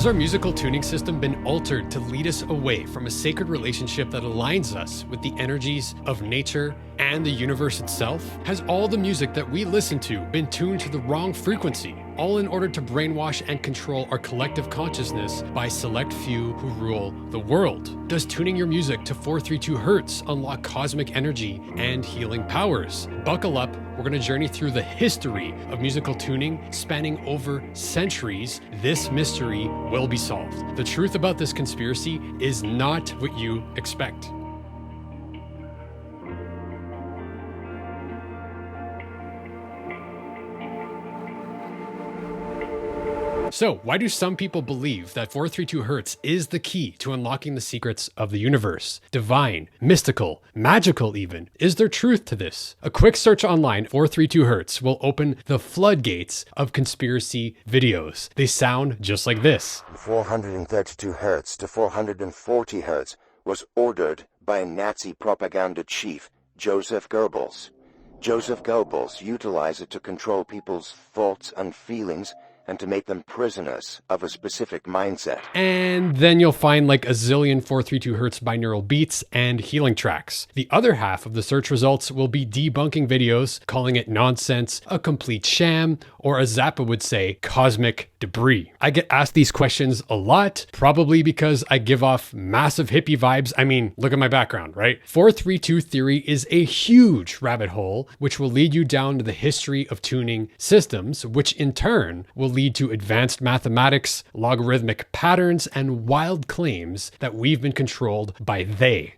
Has our musical tuning system been altered to lead us away from a sacred relationship that aligns us with the energies of nature and the universe itself? Has all the music that we listen to been tuned to the wrong frequency, all in order to brainwash and control our collective consciousness by select few who rule the world? Does tuning your music to 432 Hz unlock cosmic energy and healing powers? Buckle up, we're going to journey through the history of musical tuning spanning over centuries. This mystery will be solved. The truth about this conspiracy is not what you expect. So, why do some people believe that 432 Hz is the key to unlocking the secrets of the universe? Divine, mystical, magical even. Is there truth to this? A quick search online, 432 Hz, will open the floodgates of conspiracy videos. They sound just like this. 432 Hz to 440 Hz was ordered by a Nazi propaganda chief, Joseph Goebbels. Joseph Goebbels utilized it to control people's thoughts and feelings and to make them prisoners of a specific mindset. And then you'll find like a zillion 432 Hz binaural beats and healing tracks. The other half of the search results will be debunking videos, calling it nonsense, a complete sham, or as Zappa would say, cosmic debris. I get asked these questions a lot, probably because I give off massive hippie vibes. I mean, look at my background, right? 432 theory is a huge rabbit hole, which will lead you down to the history of tuning systems, which in turn will lead to advanced mathematics, logarithmic patterns, and wild claims that we've been controlled by they.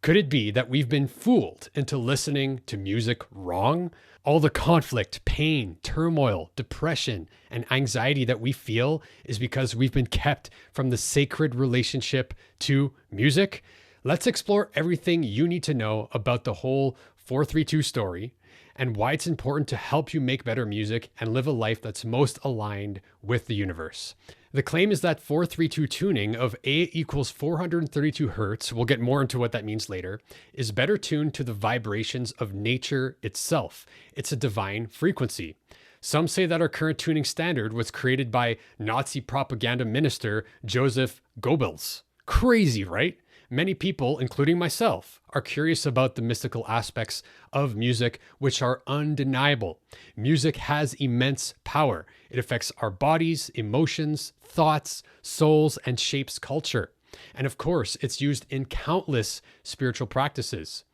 Could it be that we've been fooled into listening to music wrong? All the conflict, pain, turmoil, depression, and anxiety that we feel is because we've been kept from the sacred relationship to music? Let's explore everything you need to know about the whole 432 story and why it's important to help you make better music and live a life that's most aligned with the universe. The claim is that 432 tuning of A equals 432 Hz, we'll get more into what that means later, is better tuned to the vibrations of nature itself. It's a divine frequency. Some say that our current tuning standard was created by Nazi propaganda minister Joseph Goebbels. Crazy, right? Many people, including myself, are curious about the mystical aspects of music, which are undeniable. Music has immense power. It affects our bodies, emotions, thoughts, souls, and shapes culture. And of course, it's used in countless spiritual practices.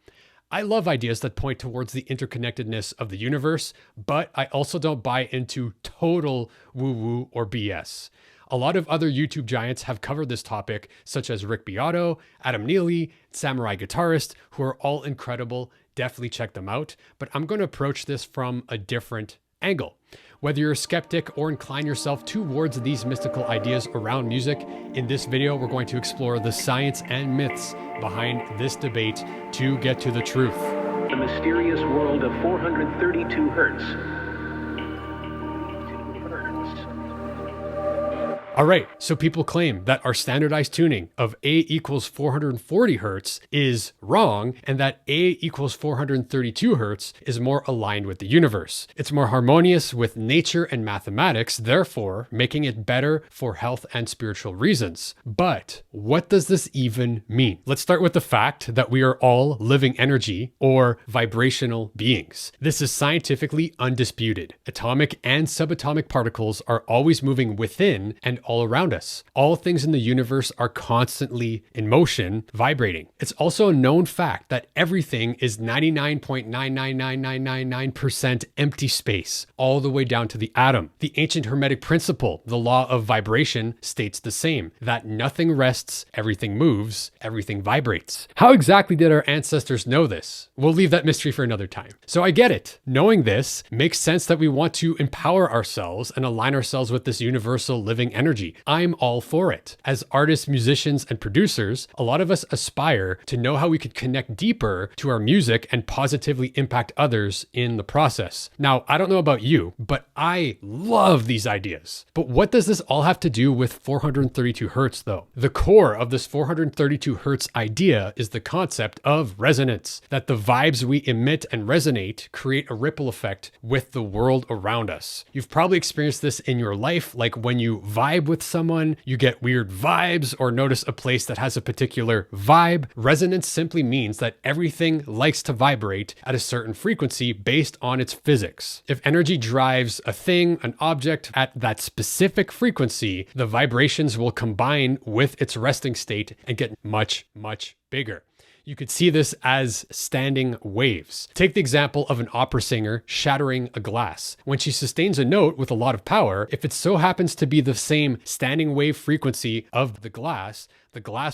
I love ideas that point towards the interconnectedness of the universe, but I also don't buy into total woo-woo or BS. A lot of other YouTube giants have covered this topic, such as Rick Beato, Adam Neely, Samurai Guitarist, who are all incredible. Definitely check them out. But I'm going to approach this from a different angle. Whether you're a skeptic or incline yourself towards these mystical ideas around music, in this video, we're going to explore the science and myths behind this debate to get to the truth. The mysterious world of 432 Hz. All right, so people claim that our standardized tuning of A equals 440 Hz is wrong and that A equals 432 Hz is more aligned with the universe. It's more harmonious with nature and mathematics, therefore making it better for health and spiritual reasons. But what does this even mean? Let's start with the fact that we are all living energy or vibrational beings. This is scientifically undisputed. Atomic and subatomic particles are always moving within and all around us. All things in the universe are constantly in motion, vibrating. It's also a known fact that everything is 99.99999% empty space, all the way down to the atom. The ancient Hermetic principle, the law of vibration, states the same, that nothing rests, everything moves, everything vibrates. How exactly did our ancestors know this? We'll leave that mystery for another time. So I get it. Knowing this makes sense that we want to empower ourselves and align ourselves with this universal living energy. I'm all for it. As artists, musicians, and producers, a lot of us aspire to know how we could connect deeper to our music and positively impact others in the process. Now, I don't know about you, but I love these ideas. But what does this all have to do with 432 Hz though? The core of this 432 Hz idea is the concept of resonance, that the vibes we emit and resonate create a ripple effect with the world around us. You've probably experienced this in your life, like when you vibe vibe with someone, you get weird vibes, or notice a place that has a particular vibe. Resonance simply means that everything likes to vibrate at a certain frequency based on its physics. If energy drives a thing, an object, at that specific frequency, the vibrations will combine with its resting state and get much, much bigger. You could see this as standing waves. Take the example of an opera singer shattering a glass. When she sustains a note with a lot of power, if it so happens to be the same standing wave frequency of the glass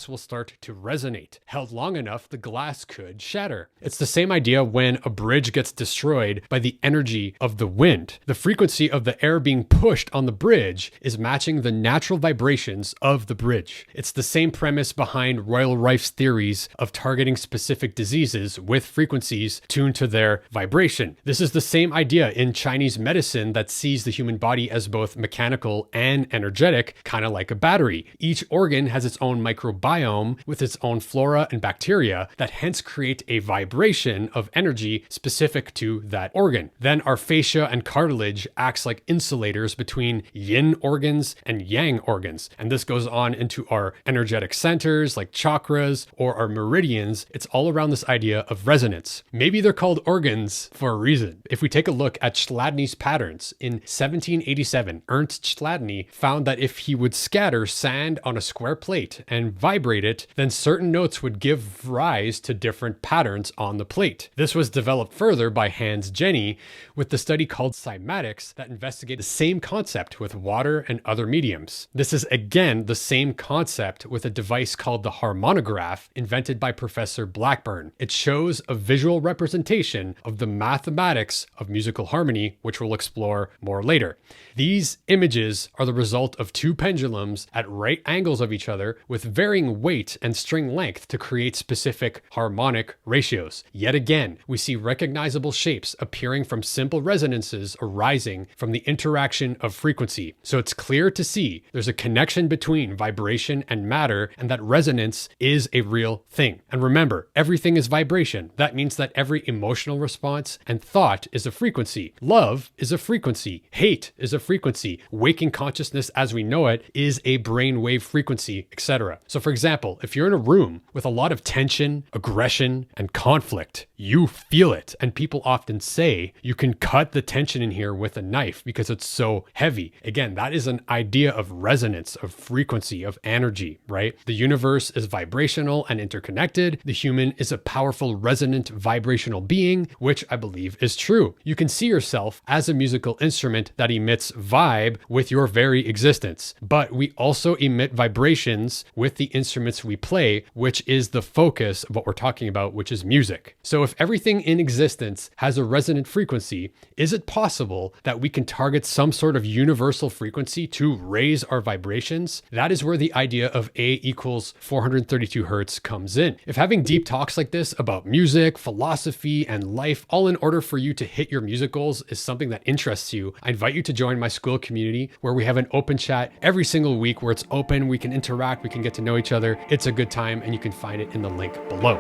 will start to resonate. Held long enough, the glass could shatter. It's the same idea when a bridge gets destroyed by the energy of the wind. The frequency of the air being pushed on the bridge is matching the natural vibrations of the bridge. It's the same premise behind Royal Rife's theories of targeting specific diseases with frequencies tuned to their vibration. This is the same idea in Chinese medicine that sees the human body as both mechanical and energetic, kind of like a battery. Each organ has its own microbiome with its own flora and bacteria that hence create a vibration of energy specific to that organ. Then our fascia and cartilage acts like insulators between yin organs and yang organs. And this goes on into our energetic centers like chakras or our meridians. It's all around this idea of resonance. Maybe they're called organs for a reason. If we take a look at Chladni's patterns, in 1787, Ernst Chladni found that if he would scatter sand on a square plate and vibrate it, then certain notes would give rise to different patterns on the plate. This was developed further by Hans Jenny with the study called cymatics that investigate the same concept with water and other mediums. This is again the same concept with a device called the harmonograph invented by Professor Blackburn. It shows a visual representation of the mathematics of musical harmony, which we'll explore more later. These images are the result of two pendulums at right angles of each other with varying weight and string length to create specific harmonic ratios. Yet again, we see recognizable shapes appearing from simple resonances arising from the interaction of frequency. So it's clear to see there's a connection between vibration and matter, and that resonance is a real thing. And remember, everything is vibration. That means that every emotional response and thought is a frequency. Love is a frequency. Hate is a frequency. Waking consciousness as we know it is a brainwave frequency, etc. So for example, if you're in a room with a lot of tension, aggression, and conflict, you feel it. And people often say you can cut the tension in here with a knife because it's so heavy. Again, that is an idea of resonance, of frequency, of energy, right? The universe is vibrational and interconnected. The human is a powerful, resonant, vibrational being, which I believe is true. You can see yourself as a musical instrument that emits vibe with your very existence, but we also emit vibrations with the instruments we play, which is the focus of what we're talking about, which is music. So if everything in existence has a resonant frequency, is it possible that we can target some sort of universal frequency to raise our vibrations? That is where the idea of A equals 432 hertz comes in. If having deep talks like this about music, philosophy, and life, all in order for you to hit your music goals, is something that interests you, I invite you to join my school community where we have an open chat every single week where it's open, we can interact, we can get to know each other. It's a good time, and you can find it in the link below.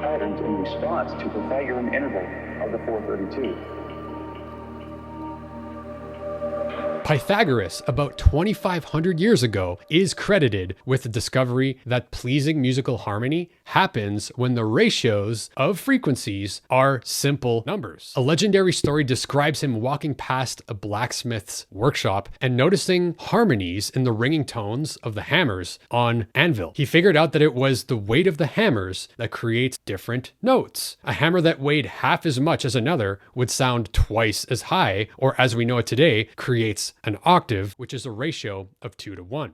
Patterns in response to the Pythagorean interval of the 432. Pythagoras, about 2,500 years ago, is credited with the discovery that pleasing musical harmony happens when the ratios of frequencies are simple numbers. A legendary story describes him walking past a blacksmith's workshop and noticing harmonies in the ringing tones of the hammers on anvil. He figured out that it was the weight of the hammers that creates different notes. A hammer that weighed half as much as another would sound twice as high, or as we know it today, creates an octave, which is a ratio of 2 to 1.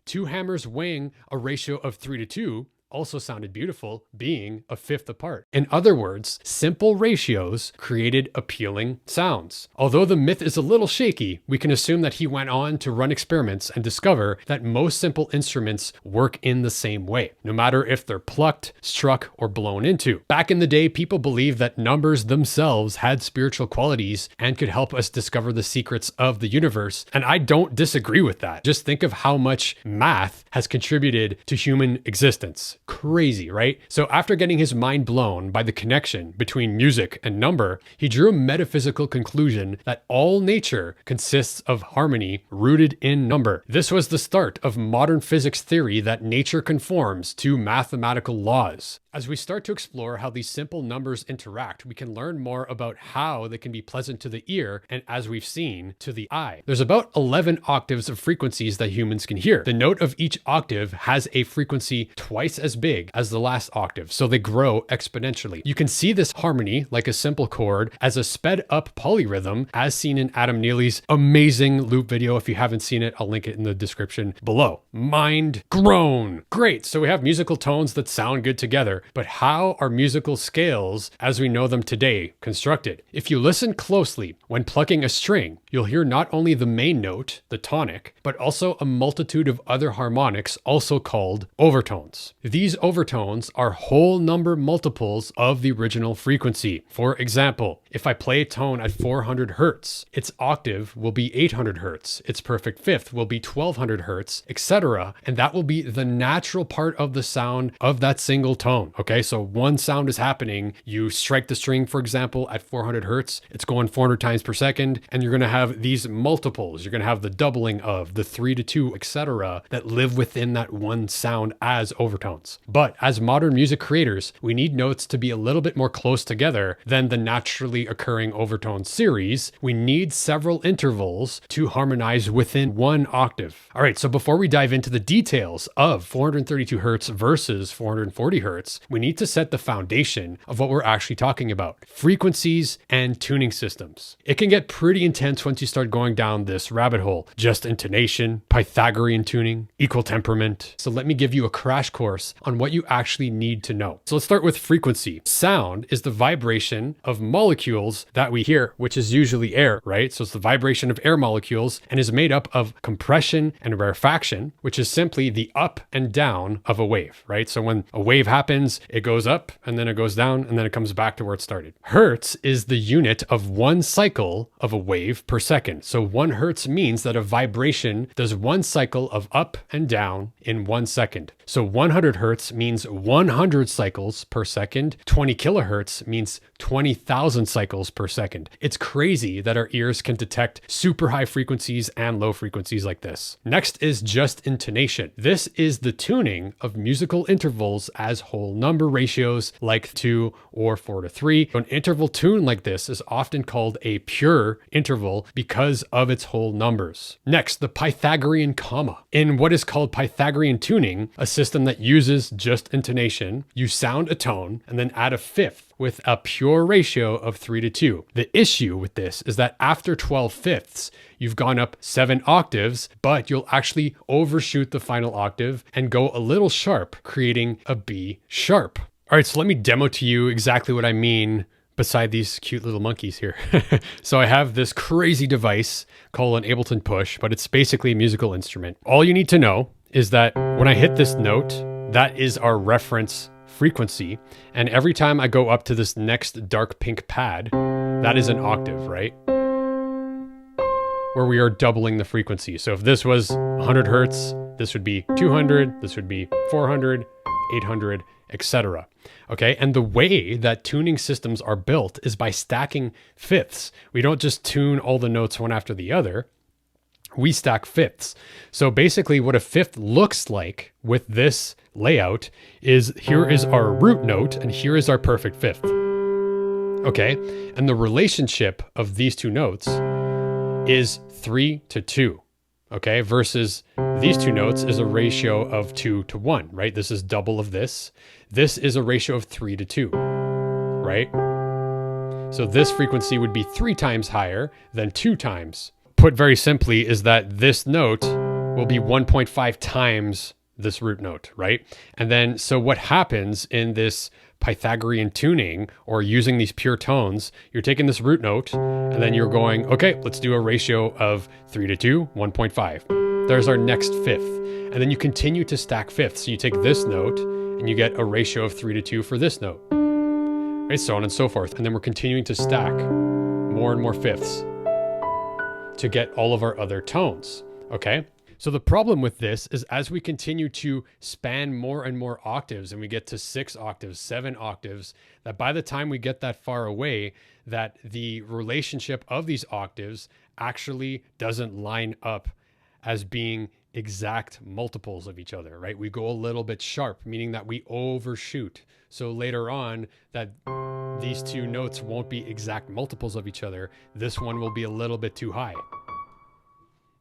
Two hammers weighing a ratio of 3 to 2 also sounded beautiful, being a fifth apart. In other words, simple ratios created appealing sounds. Although the myth is a little shaky, we can assume that he went on to run experiments and discover that most simple instruments work in the same way, no matter if they're plucked, struck, or blown into. Back in the day, people believed that numbers themselves had spiritual qualities and could help us discover the secrets of the universe, and I don't disagree with that. Just think of how much math has contributed to human existence. crazy, right? So after getting his mind blown by the connection between music and number, he drew a metaphysical conclusion that all nature consists of harmony rooted in number. This was the start of modern physics theory that nature conforms to mathematical laws. As we start to explore how these simple numbers interact, we can learn more about how they can be pleasant to the ear and, as we've seen, to the eye. There's about 11 octaves of frequencies that humans can hear. The note of each octave has a frequency twice as big as the last octave, so they grow exponentially. You can see this harmony, like a simple chord, as a sped up polyrhythm, as seen in Adam Neely's amazing loop video. If you haven't seen it, I'll link it in the description below. Mind grown. Great, so we have musical tones that sound good together. But how are musical scales, as we know them today, constructed? If you listen closely, when plucking a string, you'll hear not only the main note, the tonic, but also a multitude of other harmonics, also called overtones. These overtones are whole number multiples of the original frequency. For example, if I play a tone at 400 hertz, its octave will be 800 hertz, its perfect fifth will be 1200 hertz, etc. And that will be the natural part of the sound of that single tone. Okay, so one sound is happening. You strike the string, for example, at 400 hertz, it's going 400 times per second, and you're going to have these multiples. You're going to have the doubling of the 3 to 2, etc., that live within that one sound as overtones. But as modern music creators, we need notes to be a little bit more close together than the naturally occurring overtone series. We need several intervals to harmonize within one octave. All right, so before we dive into the details of 432 hertz versus 440 hertz, we need to set the foundation of what we're actually talking about: frequencies and tuning systems. It can get pretty intense once you start going down this rabbit hole. Just intonation, Pythagorean tuning, equal temperament. So let me give you a crash course on what you actually need to know. So let's start with frequency. Sound is the vibration of molecules that we hear, which is usually air, right? So it's the vibration of air molecules and is made up of compression and rarefaction, which is simply the up and down of a wave, right? So when a wave happens, it goes up and then it goes down and then it comes back to where it started. Hertz is the unit of one cycle of a wave per second. So 1 hertz means that a vibration does one cycle of up and down in 1 second. So 100 hertz means 100 cycles per second. 20 kilohertz means 20,000 cycles per second. It's crazy that our ears can detect super high frequencies and low frequencies like this. Next is just intonation. This is the tuning of musical intervals as whole number ratios like 2 or 4 to 3. An interval tune like this is often called a pure interval because of its whole numbers. Next, the Pythagorean comma. In what is called Pythagorean tuning, a system that uses just intonation, you sound a tone and then add a fifth with a pure ratio of 3 to 2. The issue with this is that after 12 fifths, you've gone up 7 octaves, but you'll actually overshoot the final octave and go a little sharp, creating a B sharp. All right, so let me demo to you exactly what I mean beside these cute little monkeys here. So I have this crazy device called an Ableton Push, but it's basically a musical instrument. All you need to know is that when I hit this note, that is our reference frequency. And every time I go up to this next dark pink pad, that is an octave, right? Where we are doubling the frequency. So if this was 100 hertz, this would be 200, this would be 400, 800, etc. Okay, and the way that tuning systems are built is by stacking fifths. We don't just tune all the notes one after the other. We stack fifths. So basically what a fifth looks like with this layout is here is our root note and here is our perfect fifth. Okay, and the relationship of these two notes is 3 to 2. Okay, versus these two notes is a ratio of 2 to 1, right? This is double of this. This is a ratio of 3 to 2, right? So this frequency would be 3 times higher than 2 times. Put very simply is that this note will be 1.5 times this root note, right? And then, so what happens in this Pythagorean tuning or using these pure tones, you're taking this root note and then you're going, okay, let's do a ratio of 3 to 2, 1.5. There's our next fifth. And then you continue to stack fifths. So you take this note and you get a ratio of 3 to 2 for this note, right? So on and so forth. And then we're continuing to stack more and more fifths to get all of our other tones, okay? So the problem with this is as we continue to span more and more octaves and we get to 6 octaves, 7 octaves, that by the time we get that far away, that the relationship of these octaves actually doesn't line up as being exact multiples of each other, right? We go a little bit sharp, meaning that we overshoot. So later on, that these two notes won't be exact multiples of each other. This one will be a little bit too high.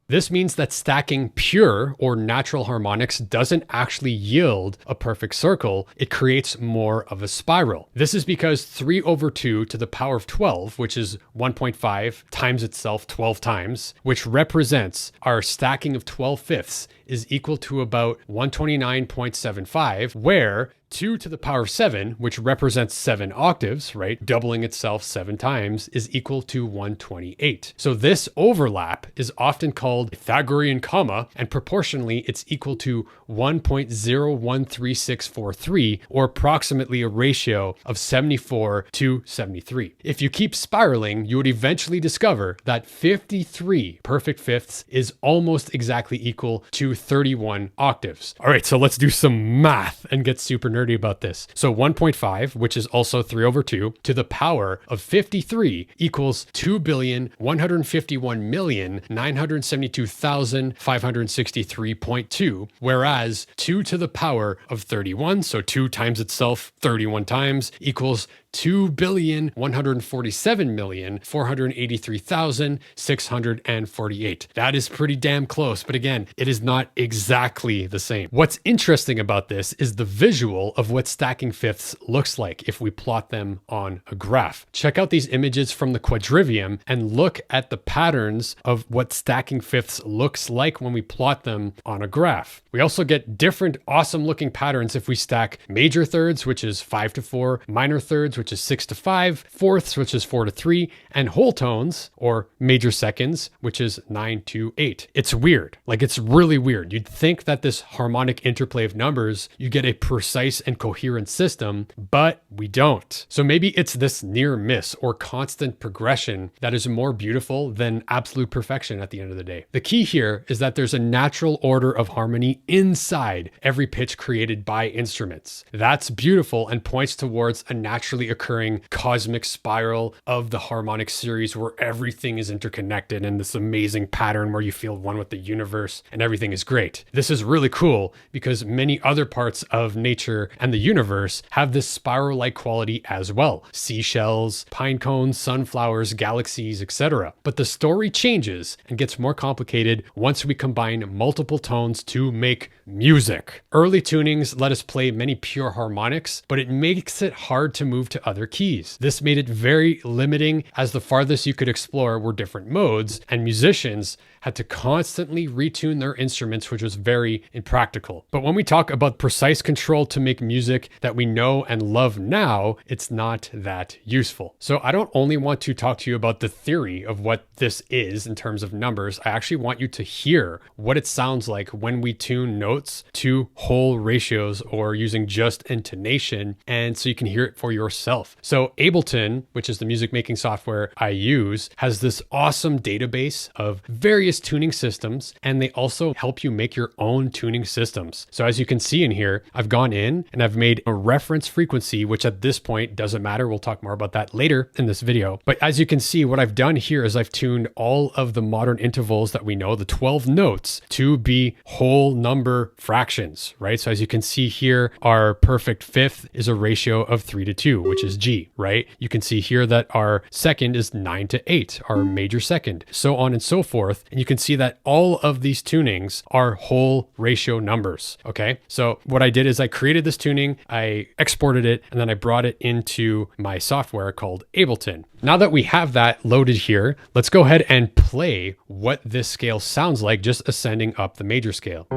This means that stacking pure or natural harmonics doesn't actually yield a perfect circle. It creates more of a spiral. This is because 3 over 2 to the power of 12, which is 1.5 times itself 12 times, which represents our stacking of 12 fifths, is equal to about 129.75, where 2 to the power of 7, which represents 7 octaves, right? Doubling itself 7 times, is equal to 128. So this overlap is often called Pythagorean comma, and proportionally it's equal to 1.013643, or approximately a ratio of 74 to 73. If you keep spiraling, you would eventually discover that 53 perfect fifths is almost exactly equal to 31 octaves. All right, so let's do some math and get super nerdy about this. So 1.5, which is also 3 over 2, to the power of 53 equals 2,151,972,563.2, whereas 2 to the power of 31, so 2 times itself 31 times, equals 2,147,483,648. That is pretty damn close, but again, it is not exactly the same. What's interesting about this is the visual of what stacking fifths looks like if we plot them on a graph. Check out these images from the Quadrivium and look at the patterns of what stacking fifths looks like when we plot them on a graph. We also get different awesome looking patterns if we stack major thirds, which is 5 to 4, minor thirds, which is 6 to 5, fourths, which is 4 to 3, and whole tones, or major seconds, which is 9 to 8. It's weird. Like, it's really weird. You'd think that this harmonic interplay of numbers, you get a precise and coherent system, but we don't. So maybe it's this near miss or constant progression that is more beautiful than absolute perfection at the end of the day. The key here is that there's a natural order of harmony inside every pitch created by instruments. That's beautiful and points towards a naturally occurring cosmic spiral of the harmonic series where everything is interconnected in this amazing pattern where you feel one with the universe and everything is great. This is really cool because many other parts of nature and the universe have this spiral-like quality as well. Seashells, pine cones, sunflowers, galaxies, etc. But the story changes and gets more complicated once we combine multiple tones to make music. Early tunings let us play many pure harmonics, but it makes it hard to move to other keys. This made it very limiting, as the farthest you could explore were different modes, and musicians had to constantly retune their instruments, which was very impractical. But when we talk about precise control to make music that we know and love now, it's not that useful. So I don't only want to talk to you about the theory of what this is in terms of numbers, I actually want you to hear what it sounds like when we tune notes to whole ratios or using just intonation, and so you can hear it for yourself. So Ableton, which is the music making software I use, has this awesome database of various tuning systems, and they also help you make your own tuning systems. So as you can see in here, I've gone in and I've made a reference frequency, which at this point doesn't matter. We'll talk more about that later in this video. But as you can see, what I've done here is I've tuned all of the modern intervals that we know, the 12 notes, to be whole number fractions, right? So as you can see here, our perfect fifth is a ratio of 3 to 2, which is G, right? You can see here that our second is 9 to 8, our major second, so on and so forth. And you can see that all of these tunings are whole ratio numbers, okay? So what I did is I created this tuning, I exported it, and then I brought it into my software called Ableton. Now that we have that loaded here, let's go ahead and play what this scale sounds like just ascending up the major scale.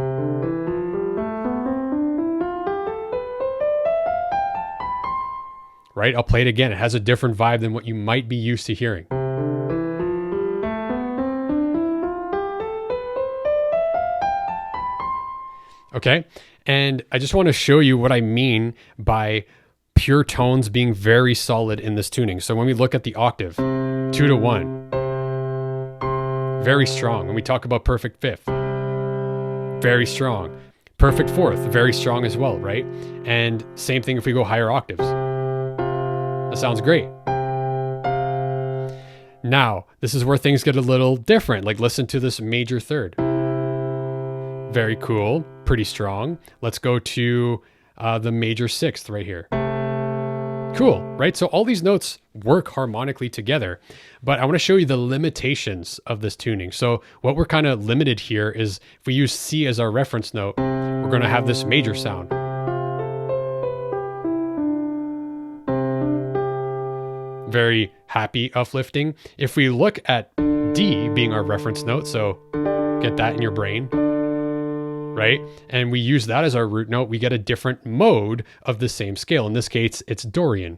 Right? I'll play it again. It has a different vibe than what you might be used to hearing. Okay, and I just want to show you what I mean by pure tones being very solid in this tuning. So when we look at the octave, 2 to 1, very strong. When we talk about perfect fifth, very strong. Perfect fourth, very strong as well, right? And same thing if we go higher octaves. That sounds great. Now, this is where things get a little different. Like, listen to this major third. Very cool, pretty strong. Let's go to the major sixth right here. Cool, right? So all these notes work harmonically together, but I want to show you the limitations of this tuning. So what we're kind of limited here is if we use C as our reference note, we're going to have this major sound. Very happy, uplifting. If we look at D being our reference note, so get that in your brain, right? And we use that as our root note, we get a different mode of the same scale. In this case, it's Dorian.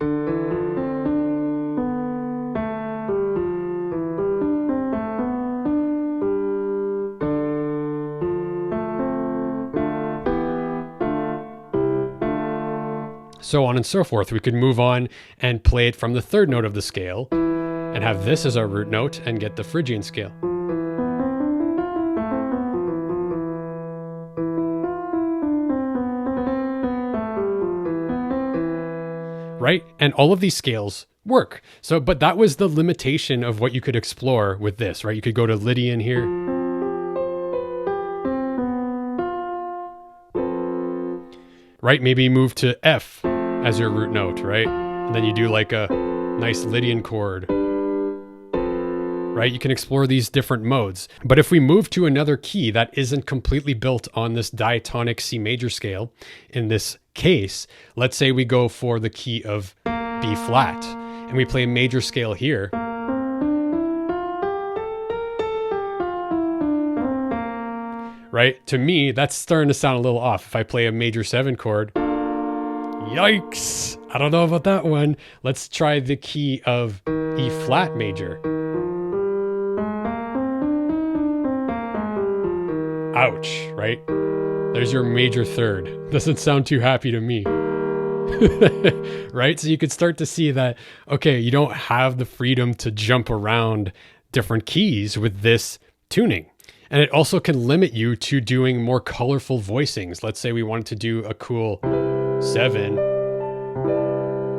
So on and so forth. We could move on and play it from the third note of the scale and have this as our root note and get the Phrygian scale. Right? And all of these scales work. So, but that was the limitation of what you could explore with this, right? You could go to Lydian here. Right? Maybe move to F as your root note, right? And then you do like a nice Lydian chord, right? You can explore these different modes. But if we move to another key that isn't completely built on this diatonic C major scale, in this case, let's say we go for the key of B flat and we play a major scale here. Right? To me, that's starting to sound a little off. If I play a major 7 chord, yikes! I don't know about that one. Let's try the key of E flat major. Ouch, right? There's your major third. Doesn't sound too happy to me. Right? So you could start to see that, okay, you don't have the freedom to jump around different keys with this tuning. And it also can limit you to doing more colorful voicings. Let's say we wanted to do a cool 7.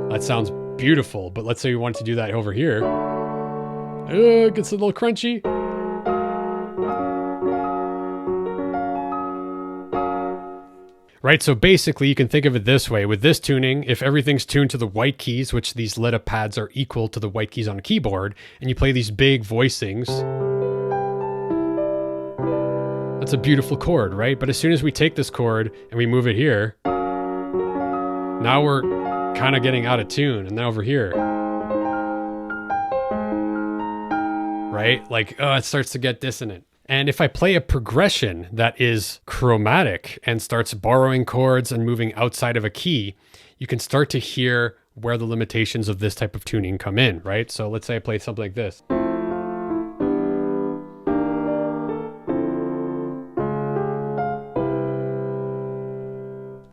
That sounds beautiful, but let's say we wanted to do that over here. It gets a little crunchy. Right, so basically you can think of it this way. With this tuning, if everything's tuned to the white keys, which these lit up pads are equal to the white keys on a keyboard, and you play these big voicings, that's a beautiful chord, right? But as soon as we take this chord and we move it here, now we're kind of getting out of tune. And then over here, right? Like, oh, it starts to get dissonant. And if I play a progression that is chromatic and starts borrowing chords and moving outside of a key, you can start to hear where the limitations of this type of tuning come in, right? So let's say I play something like this.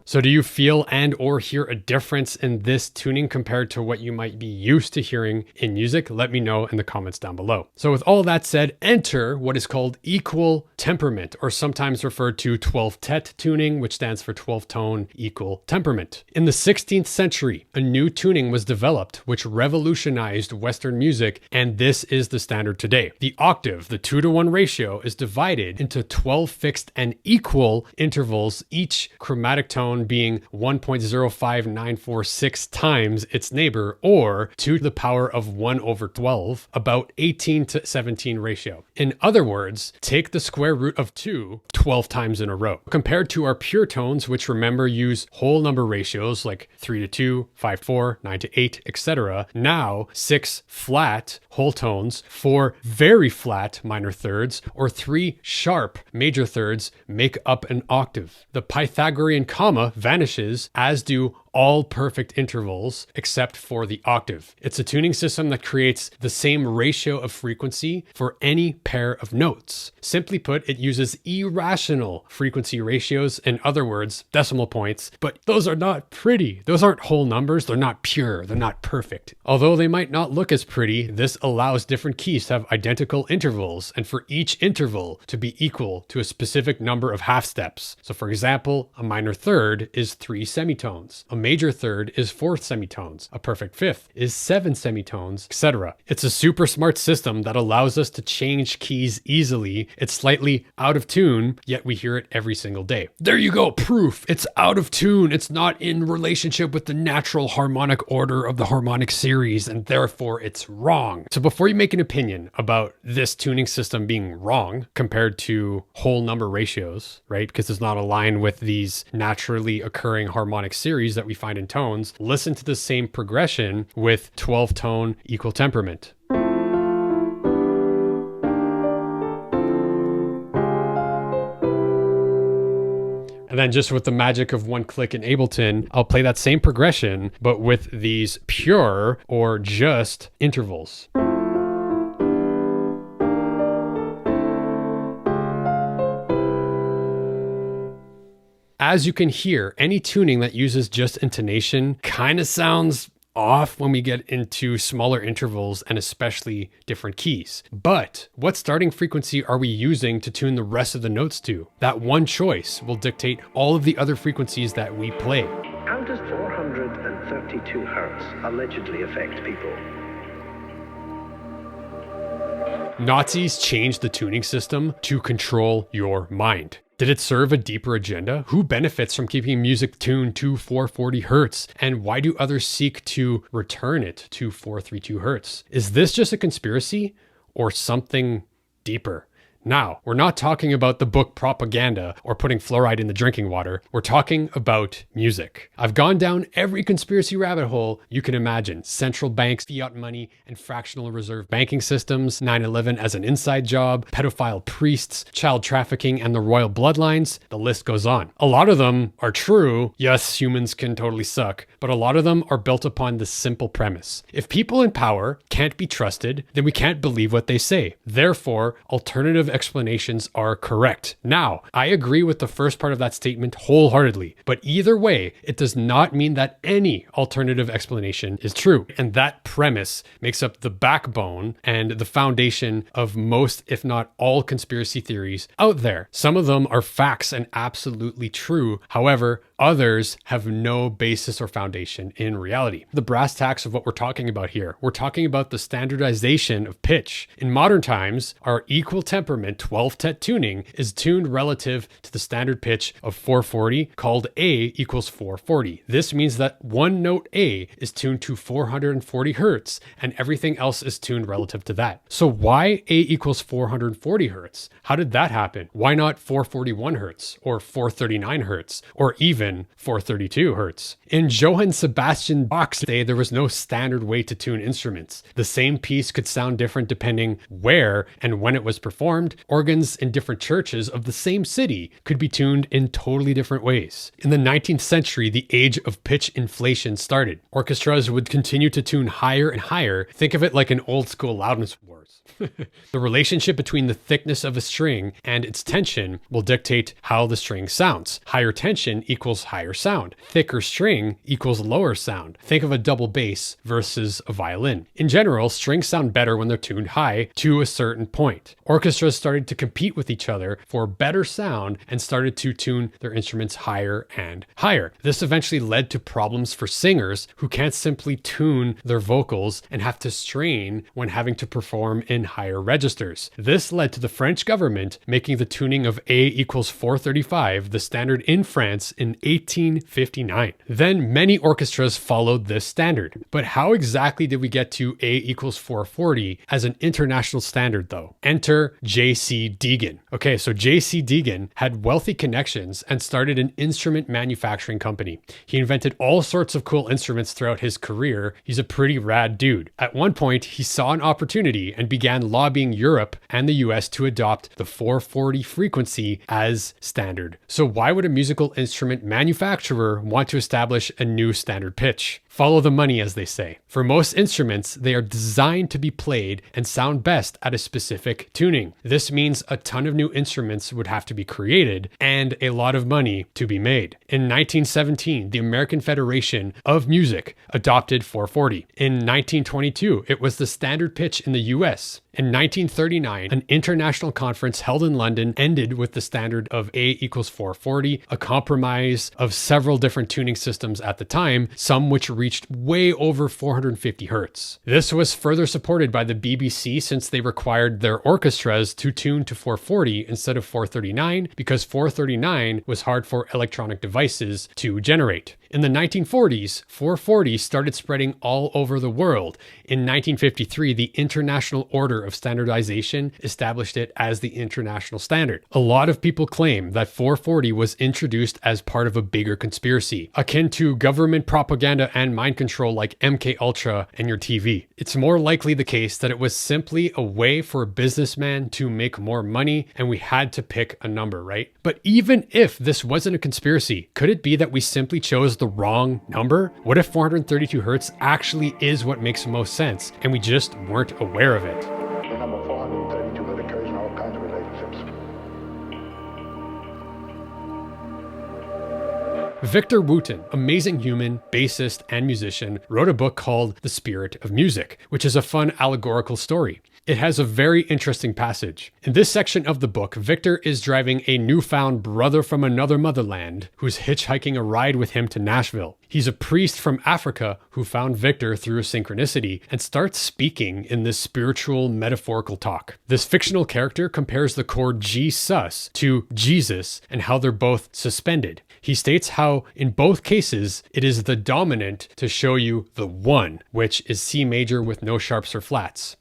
So do you feel and or hear a difference in this tuning compared to what you might be used to hearing in music? Let me know in the comments down below. So with all that said, enter what is called equal temperament, or sometimes referred to 12-tet tuning, which stands for 12-tone equal temperament. In the 16th century, a new tuning was developed which revolutionized Western music, and this is the standard today. The octave, the 2-to-1 ratio, is divided into 12 fixed and equal intervals, each chromatic tone being 1.05946 times its neighbor, or 2 to the power of 1/12, about 18 to 17 ratio. In other words, take the square root of 2 12 times in a row. Compared to our pure tones, which remember use whole number ratios like 3 to 2, 5 to 4, 9 to 8, etc. Now 6 flat whole tones, 4 very flat minor thirds, or 3 sharp major thirds make up an octave. The Pythagorean comma vanishes, as do all perfect intervals except for the octave. It's a tuning system that creates the same ratio of frequency for any pair of notes. Simply put, it uses irrational frequency ratios, in other words, decimal points, but those are not pretty. Those aren't whole numbers. They're not pure. They're not perfect. Although they might not look as pretty, this allows different keys to have identical intervals and for each interval to be equal to a specific number of half steps. So for example, a minor third is 3 semitones. A major third is 4 semitones. A perfect fifth is 7 semitones, etc. It's a super smart system that allows us to change keys easily. It's slightly out of tune, yet we hear it every single day. There you go, proof. It's out of tune. It's not in relationship with the natural harmonic order of the harmonic series, and therefore it's wrong. So before you make an opinion about this tuning system being wrong compared to whole number ratios, right? Because it's not aligned with these naturally occurring harmonic series that we find in tones, listen to the same progression with 12 tone equal temperament. And then just with the magic of one click in Ableton, I'll play that same progression, but with these pure or just intervals. As you can hear, any tuning that uses just intonation kind of sounds off when we get into smaller intervals and especially different keys. But what starting frequency are we using to tune the rest of the notes to? That one choice will dictate all of the other frequencies that we play. How does 432 hertz allegedly affect people? Nazis changed the tuning system to control your mind. Did it serve a deeper agenda? Who benefits from keeping music tuned to 440 hertz? And why do others seek to return it to 432 hertz? Is this just a conspiracy or something deeper? Now, we're not talking about the book propaganda or putting fluoride in the drinking water. We're talking about music. I've gone down every conspiracy rabbit hole you can imagine. Central banks, fiat money, and fractional reserve banking systems, 9/11 as an inside job, pedophile priests, child trafficking, and the royal bloodlines. The list goes on. A lot of them are true. Yes, humans can totally suck, but a lot of them are built upon this simple premise. If people in power can't be trusted, then we can't believe what they say. Therefore, alternative explanations are correct. Now, I agree with the first part of that statement wholeheartedly, but either way, it does not mean that any alternative explanation is true. And that premise makes up the backbone and the foundation of most, if not all, conspiracy theories out there. Some of them are facts and absolutely true. However, others have no basis or foundation in reality. The brass tacks of what we're talking about here. We're talking about the standardization of pitch. In modern times, our equal temperament 12-tet tuning is tuned relative to the standard pitch of 440 called A equals 440. This means that one note A is tuned to 440 hertz and everything else is tuned relative to that. So why A equals 440 hertz? How did that happen? Why not 441 hertz or 439 hertz or even 432 hertz? In Johann Sebastian Bach's day, there was no standard way to tune instruments. The same piece could sound different depending where and when it was performed. Organs in different churches of the same city could be tuned in totally different ways. In the 19th century, the age of pitch inflation started. Orchestras would continue to tune higher and higher. Think of it like an old school loudness wars. The relationship between the thickness of a string and its tension will dictate how the string sounds. Higher tension equals higher sound. Thicker string equals lower sound. Think of a double bass versus a violin. In general, strings sound better when they're tuned high to a certain point. Orchestras started to compete with each other for better sound and started to tune their instruments higher and higher. This eventually led to problems for singers who can't simply tune their vocals and have to strain when having to perform in higher registers. This led to the French government making the tuning of A equals 435 the standard in France in 1859. Then many orchestras followed this standard. But how exactly did we get to A equals 440 as an international standard though? Enter J.C. Deegan. Okay, so J.C. Deegan had wealthy connections and started an instrument manufacturing company. He invented all sorts of cool instruments throughout his career. He's a pretty rad dude. At one point, he saw an opportunity and began lobbying Europe and the US to adopt the 440 frequency as standard. So why would a musical instrument manufacturer want to establish a new standard pitch. Follow the money, as they say. For most instruments, they are designed to be played and sound best at a specific tuning. This means a ton of new instruments would have to be created and a lot of money to be made. In 1917, the American Federation of Music adopted 440. In 1922, it was the standard pitch in the US. In 1939, an international conference held in London ended with the standard of A equals 440, a compromise of several different tuning systems at the time, some which reached way over 450 hertz. This was further supported by the BBC since they required their orchestras to tune to 440 instead of 439 because 439 was hard for electronic devices to generate. In the 1940s, 440 started spreading all over the world. In 1953, the International Order of Standardization established it as the international standard. A lot of people claim that 440 was introduced as part of a bigger conspiracy, akin to government propaganda and mind control like MK Ultra and your TV. It's more likely the case that it was simply a way for a businessman to make more money and we had to pick a number, right? But even if this wasn't a conspiracy, could it be that we simply chose the wrong number? What if 432 hertz actually is what makes most sense and we just weren't aware of it? The number 432 that occurs in all kinds of relationships. Victor Wooten, amazing human, bassist, and musician, wrote a book called The Spirit of Music, which is a fun allegorical story. It has a very interesting passage. In this section of the book, Victor is driving a newfound brother from another motherland who's hitchhiking a ride with him to Nashville. He's a priest from Africa who found Victor through a synchronicity and starts speaking in this spiritual, metaphorical talk. This fictional character compares the chord G sus to Jesus and how they're both suspended. He states how, in both cases, it is the dominant to show you the one, which is C major with no sharps or flats.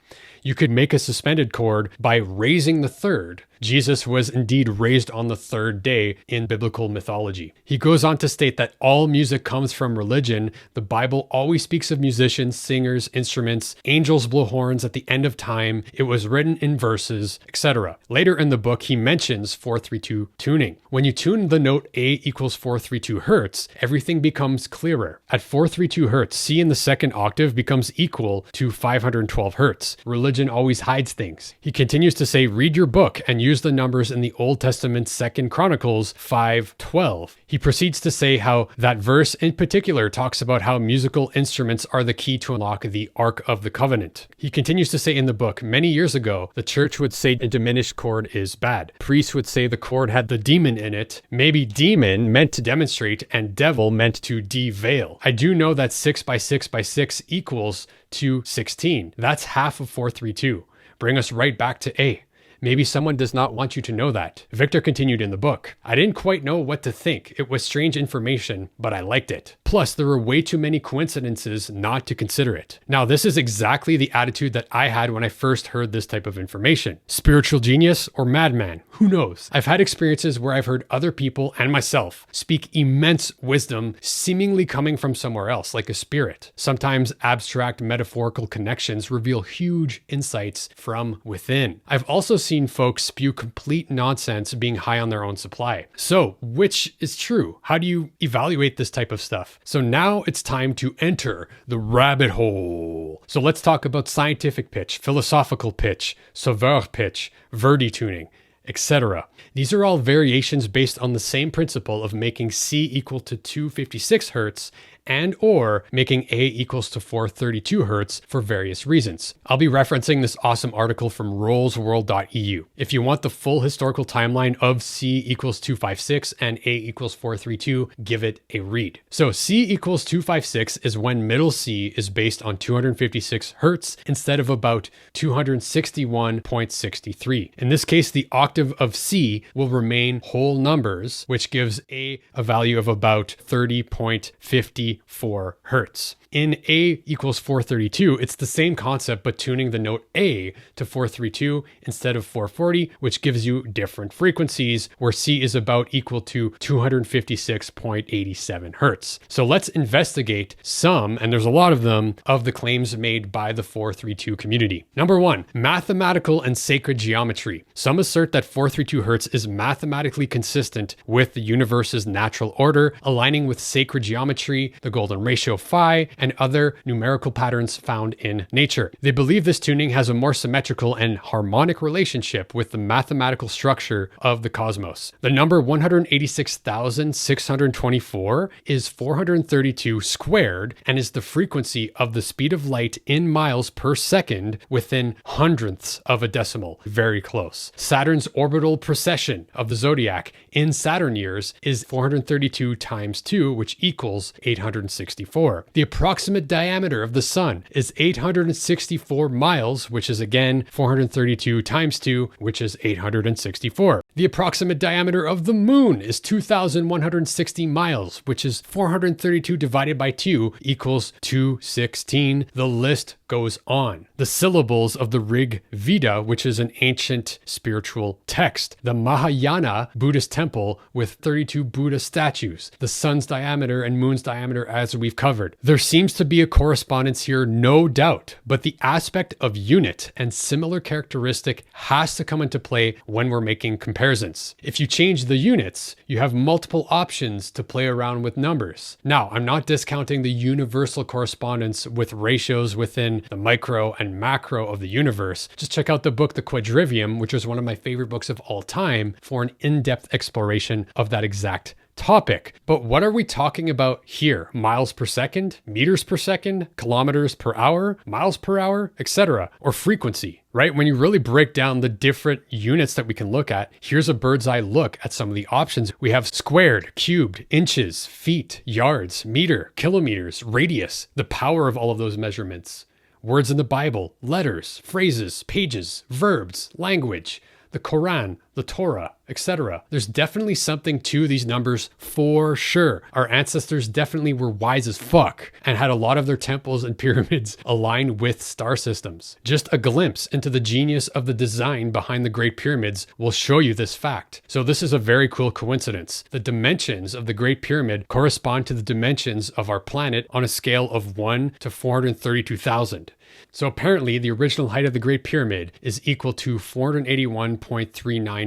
You could make a suspended chord by raising the third. Jesus was indeed raised on the third day in biblical mythology. He goes on to state that all music comes from religion. The Bible always speaks of musicians, singers, instruments, angels blow horns at the end of time. It was written in verses, etc. Later in the book, he mentions 432 tuning. When you tune the note A equals 432 hertz, everything becomes clearer. At 432 hertz, C in the second octave becomes equal to 512 hertz. Religion always hides things. He continues to say, read your book and use the numbers in the Old Testament 2 Chronicles 5:12. He proceeds to say how that verse in particular talks about how musical instruments are the key to unlock the Ark of the Covenant. He continues to say in the book, many years ago, the church would say a diminished chord is bad. Priests would say the chord had the demon in it. Maybe demon meant to demonstrate and devil meant to de-veil. I do know that 6 by 6 by 6 equals to 16. That's half of 432. Bring us right back to A. Maybe someone does not want you to know that. Victor continued in the book. I didn't quite know what to think. It was strange information, but I liked it. Plus, there were way too many coincidences not to consider it. Now, this is exactly the attitude that I had when I first heard this type of information. Spiritual genius or madman? Who knows? I've had experiences where I've heard other people and myself speak immense wisdom seemingly coming from somewhere else, like a spirit. Sometimes abstract metaphorical connections reveal huge insights from within. I've also seen folks spew complete nonsense being high on their own supply. So, which is true? How do you evaluate this type of stuff? So now it's time to enter the rabbit hole. So let's talk about scientific pitch, philosophical pitch, sauveur pitch, Verdi tuning, etc. These are all variations based on the same principle of making C equal to 256 hertz and or making A equals to 432 hertz for various reasons. I'll be referencing this awesome article from roelsworld.eu. If you want the full historical timeline of C equals 256 and A equals 432, give it a read. So C equals 256 is when middle C is based on 256 hertz instead of about 261.63. In this case, the octave of C will remain whole numbers, which gives A a value of about 30.50 434 hertz. In A equals 432, it's the same concept, but tuning the note A to 432 instead of 440, which gives you different frequencies, where C is about equal to 256.87 hertz. So let's investigate some, and there's a lot of them, of the claims made by the 432 community. Number one, mathematical and sacred geometry. Some assert that 432 hertz is mathematically consistent with the universe's natural order, aligning with sacred geometry, the golden ratio phi, and other numerical patterns found in nature. They believe this tuning has a more symmetrical and harmonic relationship with the mathematical structure of the cosmos. The number 186,624 is 432 squared and is the frequency of the speed of light in miles per second within hundredths of a decimal. Very close. Saturn's orbital precession of the zodiac in Saturn years is 432 times 2, which equals 864. The approximate diameter of the sun is 864 miles, which is again 432 times 2, which is 864. The approximate diameter of the moon is 2,160 miles, which is 432 divided by 2 equals 216. The list goes on. The syllables of the Rig Veda, which is an ancient spiritual text. The Mahayana Buddhist temple with 32 Buddha statues. The sun's diameter and moon's diameter, as we've covered. There seems to be a correspondence here, no doubt, but the aspect of unit and similar characteristic has to come into play when we're making comparisons. If you change the units, you have multiple options to play around with numbers. Now, I'm not discounting the universal correspondence with ratios within the micro and macro of the universe. Just check out the book, The Quadrivium, which is one of my favorite books of all time, for an in-depth exploration of that exact topic. But what are we talking about here? Miles per second, meters per second, kilometers per hour, miles per hour, etc., or frequency, right? When you really break down the different units that we can look at, here's a bird's eye look at some of the options. We have squared, cubed, inches, feet, yards, meter, kilometers, radius, the power of all of those measurements. Words in the Bible, letters, phrases, pages, verbs, language, the Quran, the Torah, etc. There's definitely something to these numbers for sure. Our ancestors definitely were wise as fuck and had a lot of their temples and pyramids aligned with star systems. Just a glimpse into the genius of the design behind the Great Pyramids will show you this fact. So this is a very cool coincidence. The dimensions of the Great Pyramid correspond to the dimensions of our planet on a scale of 1 to 432,000. So apparently the original height of the Great Pyramid is equal to 481.3949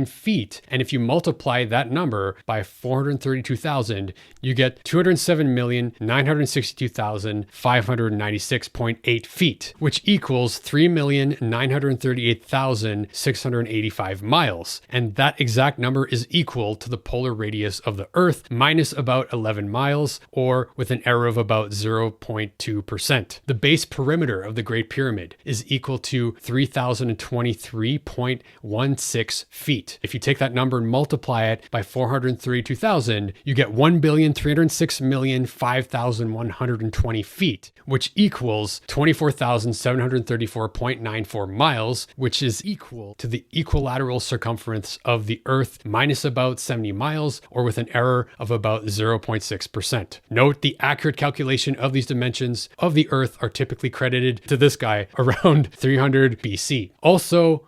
feet. And if you multiply that number by 432,000, you get 207,962,596.8 feet, which equals 3,938,685 miles. And that exact number is equal to the polar radius of the Earth minus about 11 miles, or with an error of about 0.2%. The base perimeter of the Great Pyramid is equal to 3,023.16 feet. If you take that number and multiply it by 432,000, you get 1,306,005,120 feet, which equals 24,734.94 miles, which is equal to the equilateral circumference of the Earth minus about 70 miles, or with an error of about 0.6%. Note the accurate calculation of these dimensions of the Earth are typically credited to this guy around 300 BC. Also,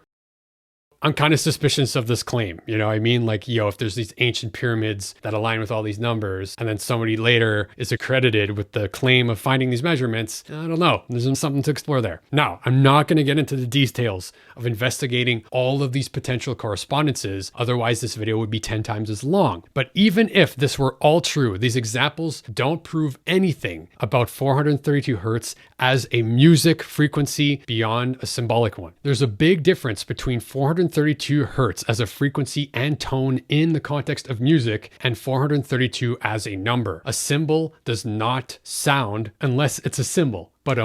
I'm kind of suspicious of this claim. You know what I mean? Like, if there's these ancient pyramids that align with all these numbers, and then somebody later is accredited with the claim of finding these measurements, I don't know. There's something to explore there. Now, I'm not going to get into the details of investigating all of these potential correspondences. Otherwise, this video would be 10 times as long. But even if this were all true, these examples don't prove anything about 432 hertz as a music frequency beyond a symbolic one. There's a big difference between 432 hertz as a frequency and tone in the context of music and 432 as a number. A symbol does not sound unless it's a symbol, but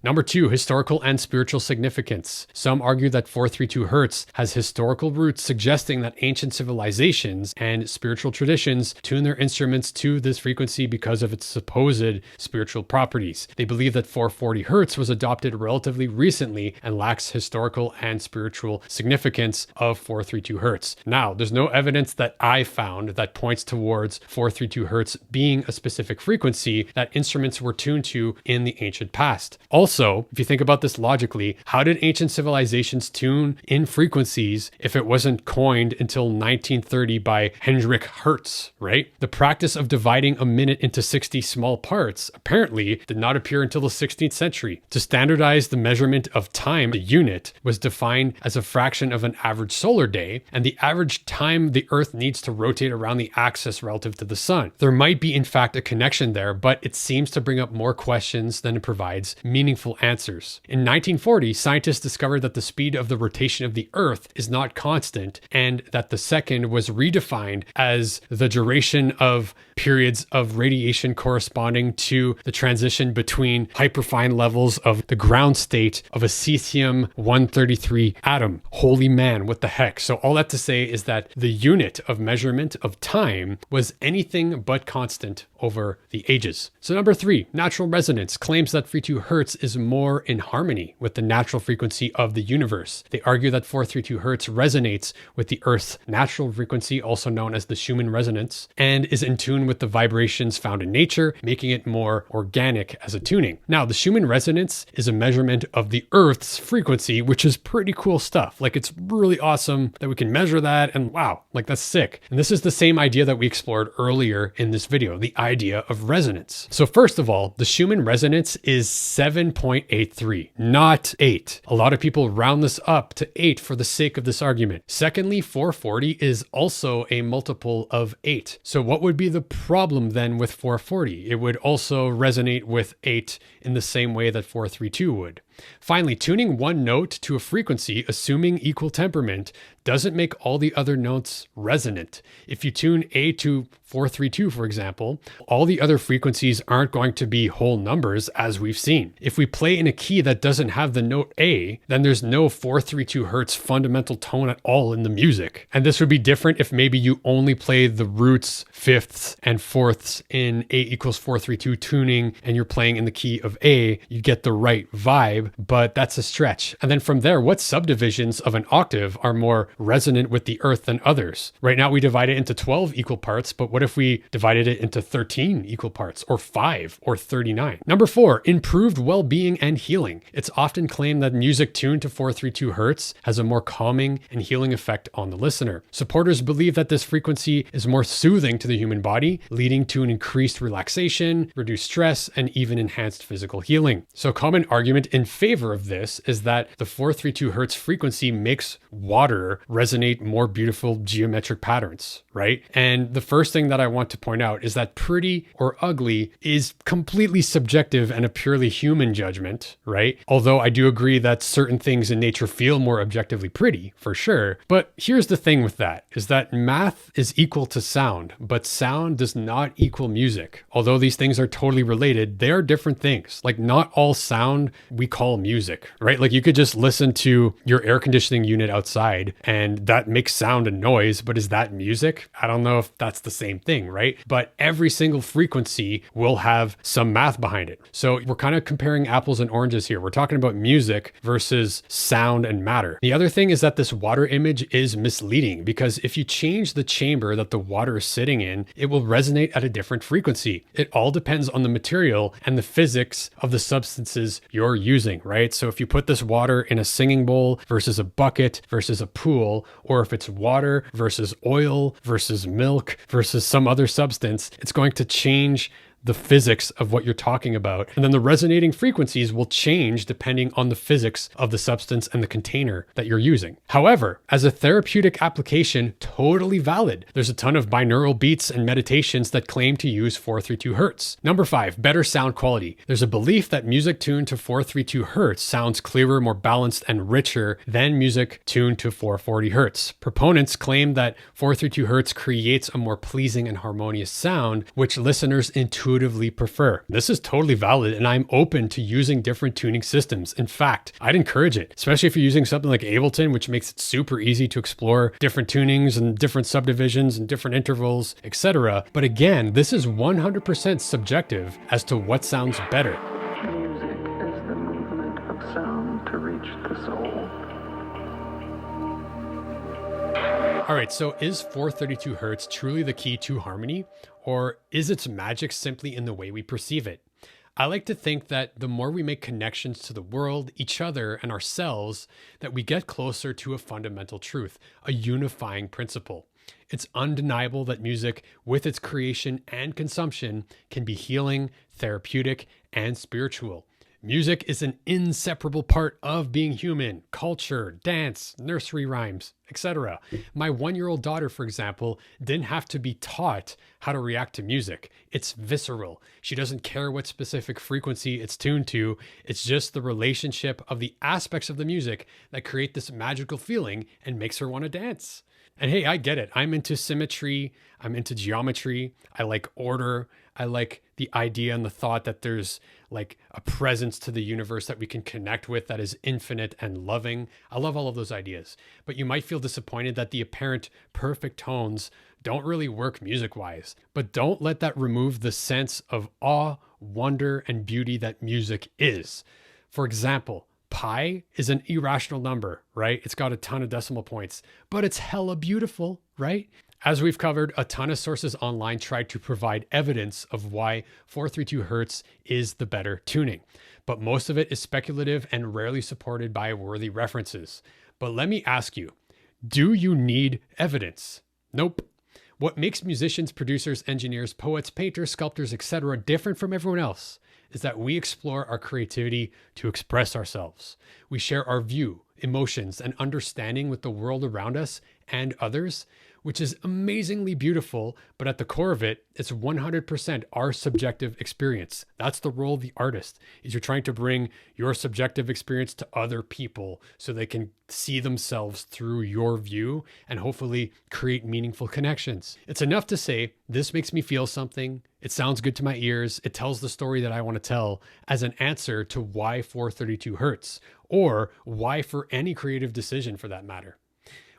Number 2, historical and spiritual significance. Some argue that 432 Hz has historical roots, suggesting that ancient civilizations and spiritual traditions tune their instruments to this frequency because of its supposed spiritual properties. They believe that 440 Hz was adopted relatively recently and lacks historical and spiritual significance of 432 Hz. Now, there's no evidence that I found that points towards 432 Hz being a specific frequency that instruments were tuned to in the ancient past. Also, if you think about this logically, how did ancient civilizations tune in frequencies if it wasn't coined until 1930 by Hendrik Hertz, right? The practice of dividing a minute into 60 small parts apparently did not appear until the 16th century. To standardize the measurement of time, the unit was defined as a fraction of an average solar day and the average time the Earth needs to rotate around the axis relative to the sun. There might be in fact a connection there, but it seems to bring up more questions than it provides meaningful answers. In 1940, scientists discovered that the speed of the rotation of the Earth is not constant and that the second was redefined as the duration of periods of radiation corresponding to the transition between hyperfine levels of the ground state of a cesium-133 atom. Holy man, what the heck? So all that to say is that the unit of measurement of time was anything but constant over the ages. So number 3, natural resonance claims that 432 Hz is more in harmony with the natural frequency of the universe. They argue that 432 Hz resonates with the Earth's natural frequency, also known as the Schumann resonance, and is in tune with the vibrations found in nature, making it more organic as a tuning. Now, the Schumann resonance is a measurement of the Earth's frequency, which is pretty cool stuff. Like, it's really awesome that we can measure that, and wow, like that's sick. And this is the same idea that we explored earlier in this video, the idea of resonance. So first of all, the Schumann resonance is 7.83, not 8. A lot of people round this up to 8 for the sake of this argument. Secondly, 440 is also a multiple of 8. So what would be the problem then with 440? It would also resonate with 8 in the same way that 432 would. Finally, tuning one note to a frequency, assuming equal temperament, doesn't make all the other notes resonant. If you tune A to 432, for example, all the other frequencies aren't going to be whole numbers, as we've seen. If we play in a key that doesn't have the note A, then there's no 432 Hz fundamental tone at all in the music. And this would be different if maybe you only play the roots, fifths, and fourths in A equals 432 tuning, and you're playing in the key of A, you get the right vibe, but that's a stretch. And then from there, what subdivisions of an octave are more resonant with the Earth than others? Right now we divide it into 12 equal parts, but what if we divided it into 13 equal parts, or 5, or 39? Number 4, improved well-being and healing. It's often claimed that music tuned to 432 Hz has a more calming and healing effect on the listener. Supporters believe that this frequency is more soothing to the human body, leading to an increased relaxation, reduced stress, and even enhanced physical healing. So a common argument in favor of this is that the 432 Hz frequency makes water resonate more beautiful geometric patterns, right? And the first thing that I want to point out is that pretty or ugly is completely subjective and a purely human judgment, right? Although I do agree that certain things in nature feel more objectively pretty, for sure. But here's the thing with that, is that math is equal to sound, but sound does not equal music. Although these things are totally related, they are different things. Like, not all sound we call music, right? Like, you could just listen to your air conditioning unit outside and that makes sound and noise, but is that music? I don't know if that's the same thing, right? But every single frequency will have some math behind it. So we're kind of comparing apples and oranges here. We're talking about music versus sound and matter. The other thing is that this water image is misleading, because if you change the chamber that the water is sitting in, it will resonate at a different frequency. It all depends on the material and the physics of the substances you're using, right? So if you put this water in a singing bowl versus a bucket versus a pool, or if it's water versus oil versus milk versus some other substance, it's going to change the physics of what you're talking about. And then the resonating frequencies will change depending on the physics of the substance and the container that you're using. However, as a therapeutic application, totally valid. There's a ton of binaural beats and meditations that claim to use 432 Hz. Number 5, better sound quality. There's a belief that music tuned to 432 Hz sounds clearer, more balanced, and richer than music tuned to 440 Hz. Proponents claim that 432 Hz creates a more pleasing and harmonious sound, which listeners intuitively intuitively prefer. This is totally valid, and I'm open to using different tuning systems. In fact, I'd encourage it, especially if you're using something like Ableton, which makes it super easy to explore different tunings and different subdivisions and different intervals, etc. But again, this is 100% subjective as to what sounds better. Music is the movement of sound to reach the soul. All right, so is 432 Hertz truly the key to harmony, or is its magic simply in the way we perceive it? I like to think that the more we make connections to the world, each other, and ourselves, that we get closer to a fundamental truth, a unifying principle. It's undeniable that music, with its creation and consumption, can be healing, therapeutic, and spiritual. Music is an inseparable part of being human: culture, dance, nursery rhymes, etc. My 1-year-old daughter, for example, didn't have to be taught how to react to music. It's visceral. She doesn't care what specific frequency it's tuned to. It's just the relationship of the aspects of the music that create this magical feeling and makes her want to dance. And hey, I get it. I'm into symmetry. I'm into geometry. I like order. I like the idea and the thought that there's like a presence to the universe that we can connect with that is infinite and loving. I love all of those ideas. But you might feel disappointed that the apparent perfect tones don't really work music-wise. But don't let that remove the sense of awe, wonder, and beauty that music is. For example, pi is an irrational number, right? It's got a ton of decimal points, but it's hella beautiful, right? As we've covered, a ton of sources online tried to provide evidence of why 432 Hertz is the better tuning, but most of it is speculative and rarely supported by worthy references. But let me ask you, do you need evidence? Nope. What makes musicians, producers, engineers, poets, painters, sculptors, etc. different from everyone else is that we explore our creativity to express ourselves. We share our view, emotions, and understanding with the world around us and others, which is amazingly beautiful, but at the core of it, it's 100% our subjective experience. That's the role of the artist, is you're trying to bring your subjective experience to other people so they can see themselves through your view and hopefully create meaningful connections. It's enough to say, this makes me feel something, it sounds good to my ears, it tells the story that I want to tell, as an answer to why 432 Hertz, or why for any creative decision for that matter.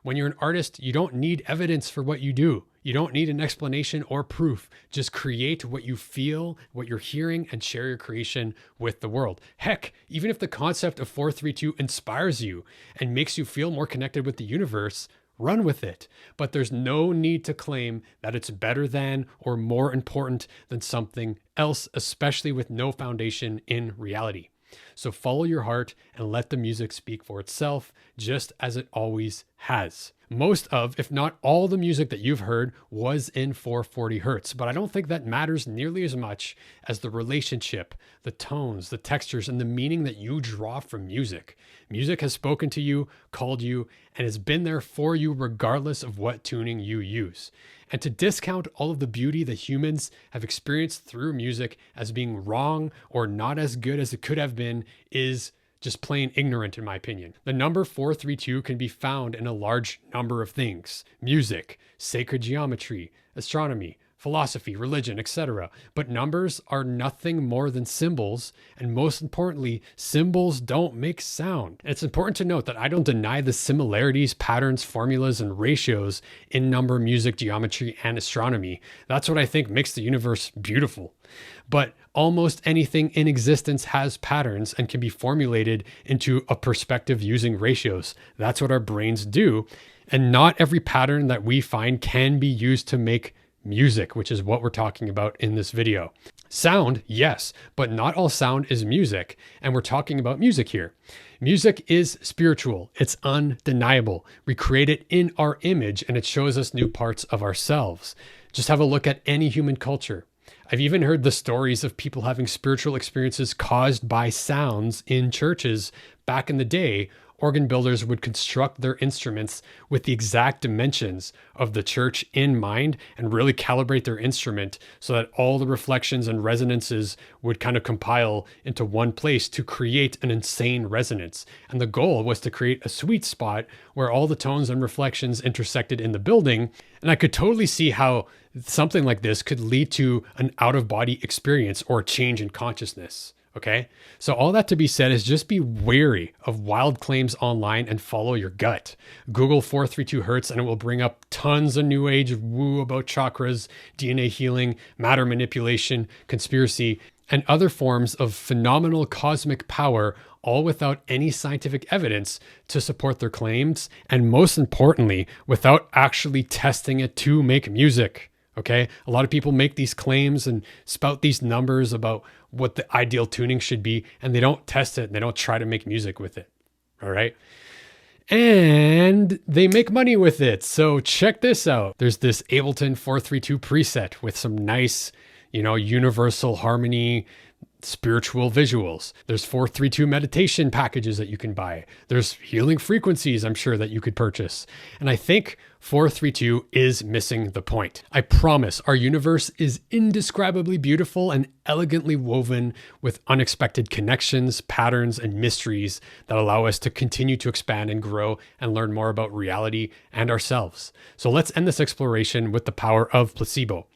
When you're an artist, you don't need evidence for what you do. You don't need an explanation or proof. Just create what you feel, what you're hearing, and share your creation with the world. Heck, even if the concept of 432 inspires you and makes you feel more connected with the universe, run with it. But there's no need to claim that it's better than or more important than something else, especially with no foundation in reality. So follow your heart and let the music speak for itself, just as it always has. Most of, if not all, the music that you've heard was in 440 Hertz, but I don't think that matters nearly as much as the relationship, the tones, the textures, and the meaning that you draw from music. Music has spoken to you, called you, and has been there for you regardless of what tuning you use. And to discount all of the beauty that humans have experienced through music as being wrong or not as good as it could have been is just plain ignorant, in my opinion. The number 432 can be found in a large number of things: music, sacred geometry, astronomy, philosophy, religion, etc. But numbers are nothing more than symbols, and most importantly, symbols don't make sound. And it's important to note that I don't deny the similarities, patterns, formulas, and ratios in number, music, geometry, and astronomy. That's what I think makes the universe beautiful. But almost anything in existence has patterns and can be formulated into a perspective using ratios. That's what our brains do. And not every pattern that we find can be used to make music, which is what we're talking about in this video. Sound, yes, but not all sound is music. And we're talking about music here. Music is spiritual. It's undeniable. We create it in our image and it shows us new parts of ourselves. Just have a look at any human culture. I've even heard the stories of people having spiritual experiences caused by sounds in churches back in the day, organ builders would construct their instruments with the exact dimensions of the church in mind and really calibrate their instrument so that all the reflections and resonances would kind of compile into one place to create an insane resonance. And the goal was to create a sweet spot where all the tones and reflections intersected in the building. And I could totally see how something like this could lead to an out-of-body experience or a change in consciousness. Okay, so all that to be said is just be wary of wild claims online and follow your gut. Google 432 Hertz and it will bring up tons of new age woo about chakras, DNA healing, matter manipulation, conspiracy, and other forms of phenomenal cosmic power, all without any scientific evidence to support their claims, and most importantly, without actually testing it to make music. Okay, a lot of people make these claims and spout these numbers about what the ideal tuning should be, and they don't test it and they don't try to make music with it. All right. And they make money with it. So check this out. There's this Ableton 432 preset with some nice, universal harmony, spiritual visuals. There's 432 meditation packages that you can buy. There's healing frequencies, I'm sure, that you could purchase. And I think 432 is missing the point. I promise our universe is indescribably beautiful and elegantly woven with unexpected connections, patterns, and mysteries that allow us to continue to expand and grow and learn more about reality and ourselves. So let's end this exploration with the power of placebo.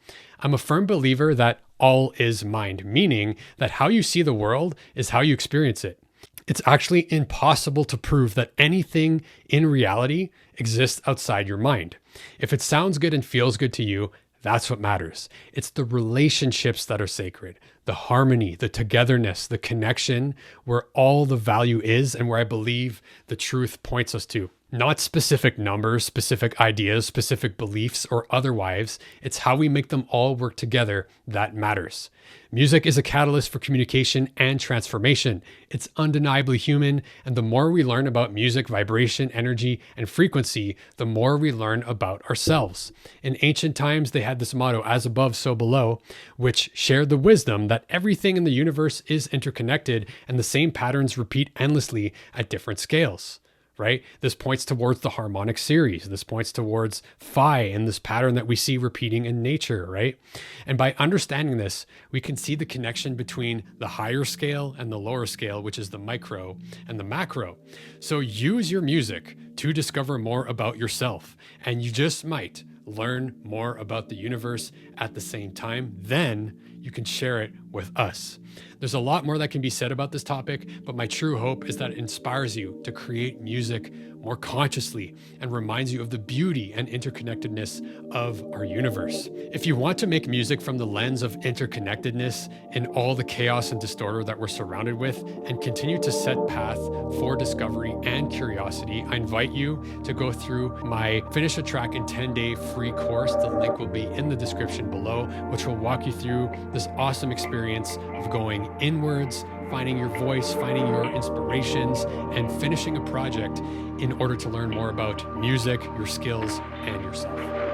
I'm a firm believer that all is mind, meaning that how you see the world is how you experience it. It's actually impossible to prove that anything in reality exists outside your mind. If it sounds good and feels good to you, that's what matters. It's the relationships that are sacred, the harmony, the togetherness, the connection, where all the value is and where I believe the truth points us to. Not specific numbers, specific ideas, specific beliefs, or otherwise. It's how we make them all work together that matters. Music is a catalyst for communication and transformation. It's undeniably human, and the more we learn about music, vibration, energy, and frequency, the more we learn about ourselves. In ancient times, they had this motto, as above, so below, which shared the wisdom that everything in the universe is interconnected and the same patterns repeat endlessly at different scales. Right? This points towards the harmonic series. This points towards phi and this pattern that we see repeating in nature, right? And by understanding this, we can see the connection between the higher scale and the lower scale, which is the micro and the macro. So use your music to discover more about yourself, and you just might learn more about the universe at the same time. Then you can share it with us. There's a lot more that can be said about this topic, but my true hope is that it inspires you to create music more consciously and reminds you of the beauty and interconnectedness of our universe. If you want to make music from the lens of interconnectedness in all the chaos and disorder that we're surrounded with and continue to set path for discovery and curiosity, I invite you to go through my Finish a Track in 10-day free course. The link will be in the description below, which will walk you through this awesome experience of going inwards, finding your voice, finding your inspirations, and finishing a project in order to learn more about music, your skills, and yourself.